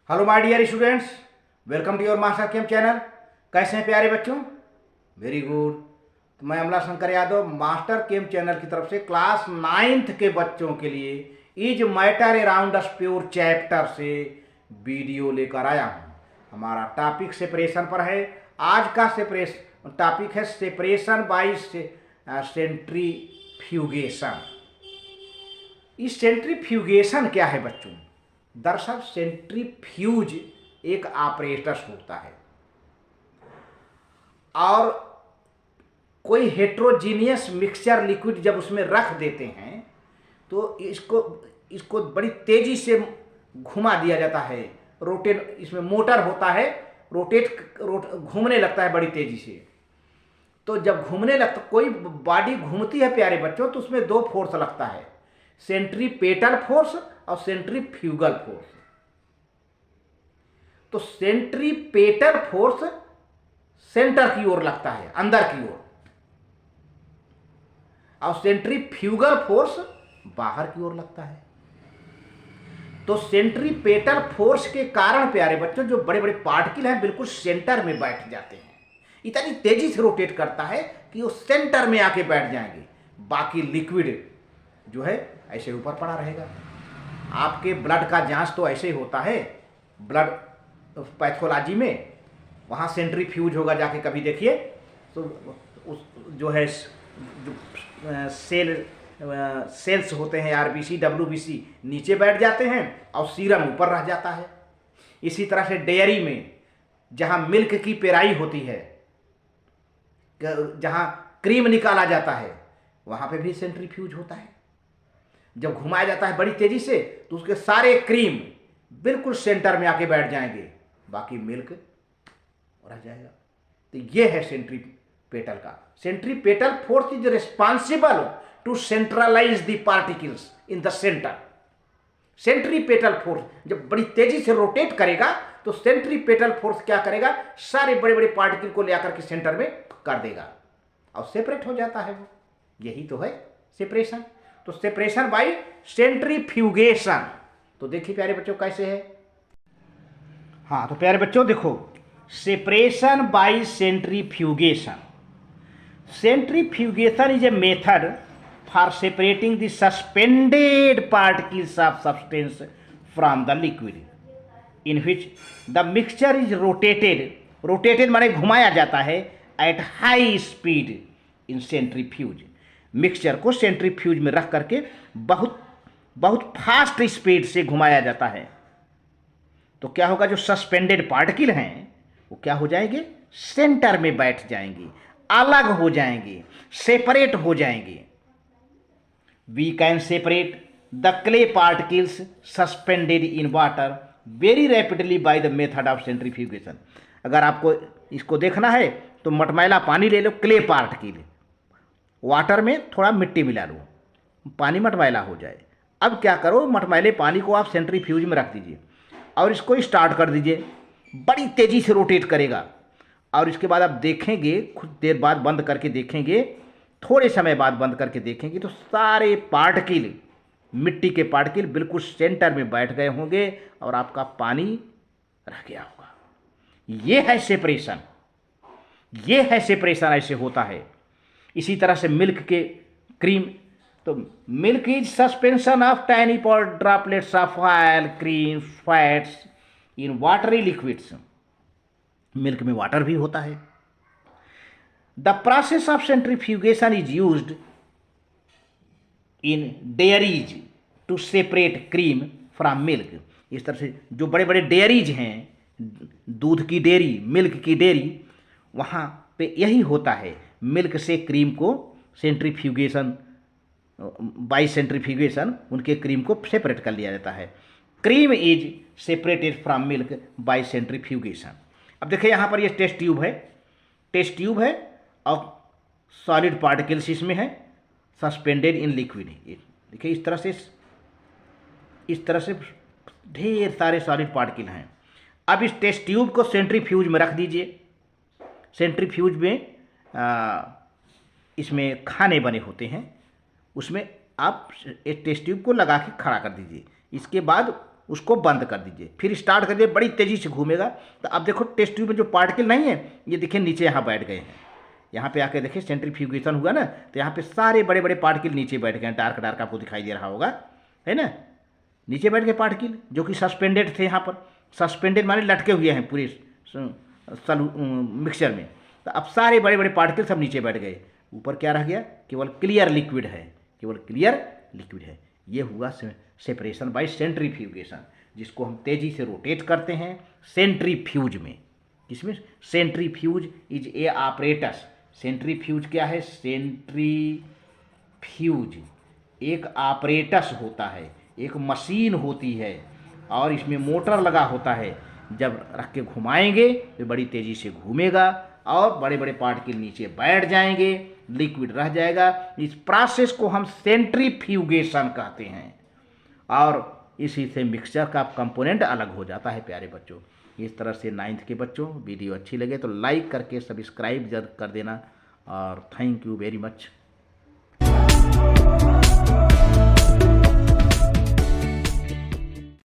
Hello my dear students, welcome to your master chem channel. कैसे हैं प्यारे बच्चों? Very good. तो मैं Amla Shankar Yadav master chem channel की तरफ से क्लास 9th के बच्चों के लिए is matter around us pure chapter से वीडियो लेकर आया हूँ। हमारा टॉपिक सेपरेशन पर है। आज का सेपरेशन टॉपिक है सेपरेशन बाय सेंट्रीफ्यूगेशन। इस सेंट्रीफ्यूगेशन क्या है बच्चों? दरअसल सेंट्रीफ्यूज एक ऑपरेटस होता है और कोई हेट्रोजीनियस मिक्सचर लिक्विड जब उसमें रख देते हैं तो इसको बड़ी तेजी से घुमा दिया जाता है। रोटेट, इसमें मोटर होता है, घूमने लगता है बड़ी तेजी से। तो जब घूमने लगता, कोई बॉडी घूमती है प्यारे बच्चों, तो उसमें दो फोर्स लगता है, सेंट्रीपेटल फोर्स और सेंट्रीफ्यूगल फोर्स। तो सेंट्रीपेटल फोर्स सेंटर की ओर लगता है, अंदर की ओर, और सेंट्रीफ्यूगल फोर्स बाहर की ओर लगता है। तो सेंट्रीपेटल फोर्स के कारण प्यारे बच्चों जो बड़े बड़े पार्टिकल हैं बिल्कुल सेंटर में बैठ जाते हैं। इतनी तेजी से रोटेट करता है कि वो सेंटर में आके बैठ जाएंगे। बाकी लिक्विड जो है ऐसे ऊपर पड़ा रहेगा। आपके ब्लड का जांच तो ऐसे ही होता है, ब्लड पैथोलॉजी में, वहाँ सेंट्रीफ्यूज होगा, जाके कभी देखिए तो उस जो है जो सेल्स होते हैं आरबीसी डब्ल्यूबीसी नीचे बैठ जाते हैं और सीरम ऊपर रह जाता है। इसी तरह से डेयरी में जहाँ मिल्क की पेराई होती है, जहाँ क्रीम निकाला जाता है, वहाँ पे भी सेंट्रीफ्यूज होता है। जब घुमाया जाता है बड़ी तेजी से तो उसके सारे क्रीम बिल्कुल सेंटर में आके बैठ जाएंगे, बाकी मिल्क रह जाएगा। तो ये है सेंट्रीपेटल का। Centripetal force is responsible to centralise the particles in the centre. Centripetal force जब बड़ी तेजी से रोटेट करेगा तो सेंट्रीपेटल फोर्स क्या करेगा, सारे बड़े बड़े पार्टिकल को ले आकर के सेंटर में कर देगा और सेपरेट हो जाता है वो। यही तो है सेपरेशन। तो सेपरेशन बाय सेंट्रीफ्यूगेशन। तो देखिए प्यारे बच्चों कैसे है। हाँ तो प्यारे बच्चों देखो, separation by centrifugation. Centrifugation is a method for separating the suspended particles of substance from the liquid in which the mixture is rotated माने घुमाया जाता है at high speed in centrifuge. Mixture को सेंट्रीफ्यूज में रख करके बहुत बहुत फास्ट स्पीड से घुमाया जाता है। तो क्या होगा, जो सस्पेंडेड पार्टिकल हैं वो क्या हो जाएंगे, सेंटर में बैठ जाएंगे, अलग हो जाएंगे, सेपरेट हो जाएंगे। We can separate the clay particles suspended in water very rapidly by the method of centrifugation. अगर आपको इसको देखना है तो मटमैला पानी ले लो, क्ले पार्टिकल, वाटर में थोड़ा मिट्टी मिला लो, पानी मटमैला हो जाए। अब क्या करो, मटमैले पानी को आप सेंट्रीफ्यूज में रख दीजिए और इसको स्टार्ट कर दीजिए, बड़ी तेज़ी से रोटेट करेगा। और इसके बाद आप देखेंगे, कुछ देर बाद बंद करके देखेंगे, थोड़े समय बाद बंद करके देखेंगे तो सारे पार्टिकल, मिट्टी के पार्टिकल बिल्कुल सेंटर में बैठ गए होंगे और आपका पानी रह गया होगा। ये है सेपरेशन, ये है सेपरेशन, ऐसे होता है। इसी तरह से मिल्क के क्रीम, तो milk is suspension of tiny droplets of oil, cream, fats in watery liquids. Milk में वाटर भी होता है। The process of centrifugation is used in dairies to separate cream from milk. इस तरह से जो बड़े बड़े डेयरीज हैं, दूध की डेयरी, मिल्क की डेयरी, वहाँ पे यही होता है। मिल्क से क्रीम को सेंट्रीफ्यूगेशन, बाय सेंट्रीफ्यूगेशन उनके क्रीम को सेपरेट कर लिया जाता है। Cream is separated from milk bye centrifugation. अब देखिए यहाँ पर ये टेस्ट ट्यूब है और सॉलिड पार्टिकल्स इसमें है, सस्पेंडेड इन लिक्विड। देखिए इस तरह से ढेर सारे सॉलिड पार्टिकल हैं। अब इस टेस्ट ट्यूब को सेंट्रीफ्यूज में रख दीजिए। सेंट्रीफ्यूज में इसमें खाने बने होते हैं, उसमें आप टेस्ट ट्यूब को लगा के खड़ा कर दीजिए। इसके बाद उसको बंद कर दीजिए, फिर स्टार्ट कर दीजिए, बड़ी तेज़ी से घूमेगा। तो अब देखो टेस्ट ट्यूब में जो पार्टिकल नहीं है ये देखिए नीचे यहाँ बैठ गए हैं। यहाँ पे आके देखिए सेंट्रीफ्यूगेशन हुआ ना, तो यहाँ पे सारे बड़े बड़े पार्टिकल नीचे बैठ गए हैं। डार्क डार्क आपको दिखाई दे रहा होगा, है ना, नीचे बैठ गए पार्टिकल जो कि सस्पेंडेड थे। यहाँ पर सस्पेंडेड माने लटके हुए हैं पूरे मिक्सचर में। तो अब सारे बड़े बड़े पार्टिकल सब नीचे बैठ गए, ऊपर क्या रह गया, केवल क्लियर लिक्विड है, केवल क्लियर लिक्विड है। ये हुआ सेपरेशन बाय सेंट्रीफ्यूगेशन, जिसको हम तेज़ी से रोटेट करते हैं सेंट्रीफ्यूज में। किसमें? Centrifuge is a apparatus. Centrifuge क्या है? सेंट्रीफ्यूज एक ऑपरेटस होता है, एक मशीन होती है और इसमें मोटर लगा होता है। जब रख के घुमाएंगे तो बड़ी तेज़ी से घूमेगा और बड़े बड़े पार्टिकल नीचे बैठ जाएंगे, लिक्विड रह जाएगा। इस प्रोसेस को हम सेंट्रीफ्यूगेशन कहते हैं और इसी से मिक्सचर का कंपोनेंट अलग हो जाता है। प्यारे बच्चों, इस तरह से 9th के बच्चों वीडियो अच्छी लगे तो लाइक करके सब्सक्राइब जरूर कर देना और थैंक यू वेरी मच।